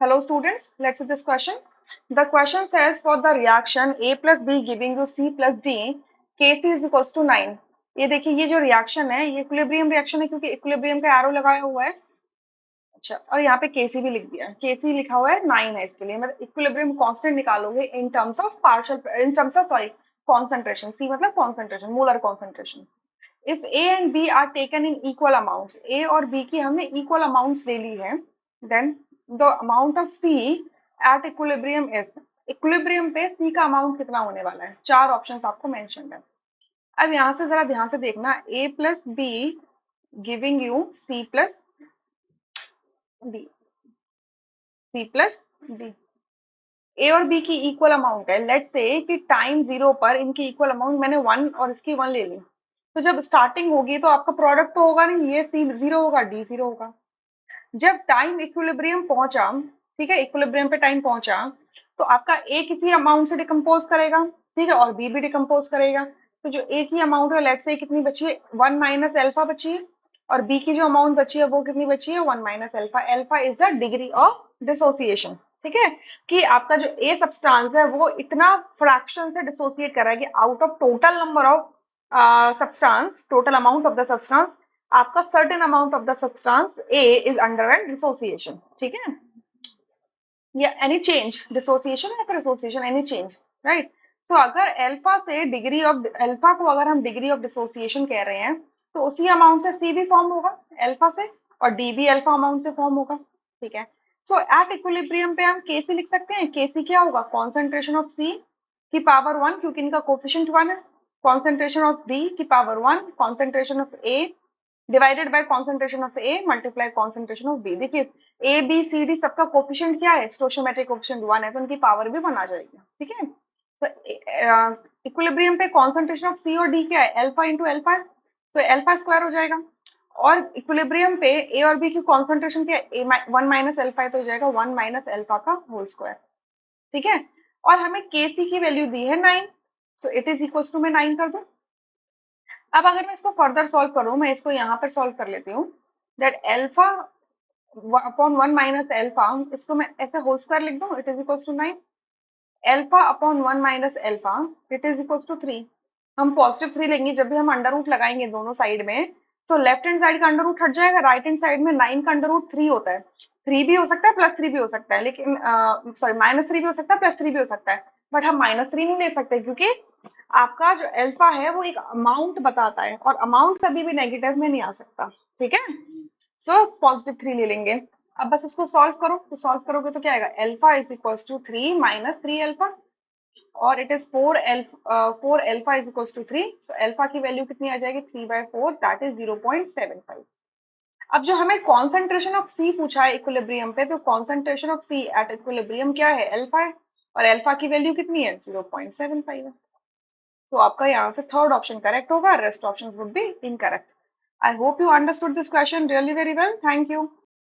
Hello students, let's see this question. The question says for the reaction A plus B giving you C plus D, Kc is equals to 9. ये देखिए ये जो reaction है ये equilibrium reaction है क्योंकि equilibrium का arrow लगाया हुआ है। अच्छा और यहाँ पे Kc भी लिख दिया, Kc लिखा हुआ है 9 है इसके लिए। मतलब इक्विलिब्रियम कांस्टेंट निकालोगे in terms of partial in terms of sorry concentration, C मतलब concentration, molar concentration. If A and B are taken in equal amounts, A और B की हमने इक्वल अमाउंट्स ले ली है, then the amount of C at equilibrium is, equilibrium पे C का amount कितना होने वाला है। चार ऑप्शंस आपको मेंशन है। अब यहाँ से जरा ध्यान से देखना, A plus B giving you C plus D, C plus D. A और बी की इक्वल अमाउंट है। लेट्स से कि टाइम 0 पर इनकी इक्वल अमाउंट मैंने 1 और इसकी 1 ले ली, तो जब स्टार्टिंग होगी तो आपका प्रोडक्ट तो होगा नहीं, ये सी 0 होगा, डी 0 होगा। जब टाइम इक्विलिब्रियम पहुंचा, ठीक है, इक्विलिब्रियम पे टाइम पहुंचा, तो आपका ए किसी अमाउंट से डिकम्पोज करेगा, ठीक है, और बी भी डिकम्पोज करेगा। तो जो ए की अमाउंट है लेट्स से कितनी बची है, 1 माइनस एल्फा बची है, और बी की जो अमाउंट बची है वो कितनी बची है, 1 minus alpha. Alpha is the degree of dissociation, ठीक है, कि आपका जो ए सब्सटेंस है वो इतना फ्रैक्शन से डिसोसिएट कर रहा है कि out of total number of substance, total amount of the substance, आपका certain amount of the substance A is underwent dissociation, ठीक है, या एनी चेंज, डिसोसिएशन या फिर एसोसिएशन, एनी चेंज, राइट। तो अगर एल्फा से डिग्री ऑफ एल्फा को अगर हम डिग्री ऑफ डिसोसिएशन कह रहे हैं, तो उसी अमाउंट से सी भी फॉर्म होगा एल्फा से, और डी भी अल्फा अमाउंट से फॉर्म होगा, ठीक है। सो एट इक्विलिब्रियम पे हम केसी लिख सकते हैं। केसी क्या होगा, कॉन्सेंट्रेशन ऑफ सी की पावर 1, क्योंकि इनका कोफिशिएंट 1 है, कॉन्सेंट्रेशन ऑफ डी की power 1, concentration of A divided by concentration of A multiply concentration of B. देखिए ए बी सी डी सबका कोफिशिएंट क्या है, स्टोइचियोमेट्रिक कोफिशिएंट 1 है, तो उनकी पावर भी 1 आ जाएगी, ठीक है। तो इक्विलिब्रियम पे कॉन्सेंट्रेशन ऑफ सी और डी क्या है, अल्फा इंटू अल्फा, तो अल्फा स्क्वायर हो जाएगा। और इक्विलिब्रियम पे ए और बी की कॉन्सेंट्रेशन क्या है, 1 माइनस अल्फा है, तो हो जाएगा 1 माइनस अल्फा का होल स्क्वायर, ठीक है। और हमें के सी की वैल्यू दी है 9, so it is equals to, मैं 9 कर दूं। अब अगर मैं इसको फर्दर सॉल्व करूं, मैं इसको यहाँ पर सॉल्व कर लेती हूँ, that alpha upon 1 minus alpha, इसको मैं ऐसे होल स्क्वायर लिख दूं, it is equals to 9। Alpha upon 1 minus alpha it is equals to 3। हम पॉजिटिव 3 लेंगे जब भी हम अंडर रूट लगाएंगे दोनों साइड में, तो लेफ्ट हैंड साइड का अंडर रूट हट जाएगा, राइट हैंड साइड में 9 का अंडर रूट 3 होता है। 3 भी हो सकता है, प्लस 3 भी हो सकता है, लेकिन सॉरी माइनस 3 भी हो सकता है, प्लस 3 भी हो सकता है, बट हम माइनस 3 नहीं ले सकते, क्योंकि आपका जो अल्फा है वो एक अमाउंट बताता है, और अमाउंट कभी भी नेगेटिव में नहीं आ सकता, ठीक है। सो पॉजिटिव 3 ले लेंगे। अब बस इसको सॉल्व करो, तो सॉल्व करोगे तो क्या आएगा, alpha is equals to 3 minus 3 alpha, और it is 4 alpha is equals to 3। So alpha की वैल्यू कितनी आ जाएगी, 3/4, दैट इज 0.75। अब जो हमें कॉन्सेंट्रेशन ऑफ सी पूछा है इक्विलिब्रियम पे, तो concentration of C at equilibrium क्या है, अल्फा है, और अल्फा की वैल्यू कितनी है, 0.75 है। तो आपका यहाँ से थर्ड ऑप्शन करेक्ट होगा, rest options would be incorrect. I hope you understood this question really very well, thank you.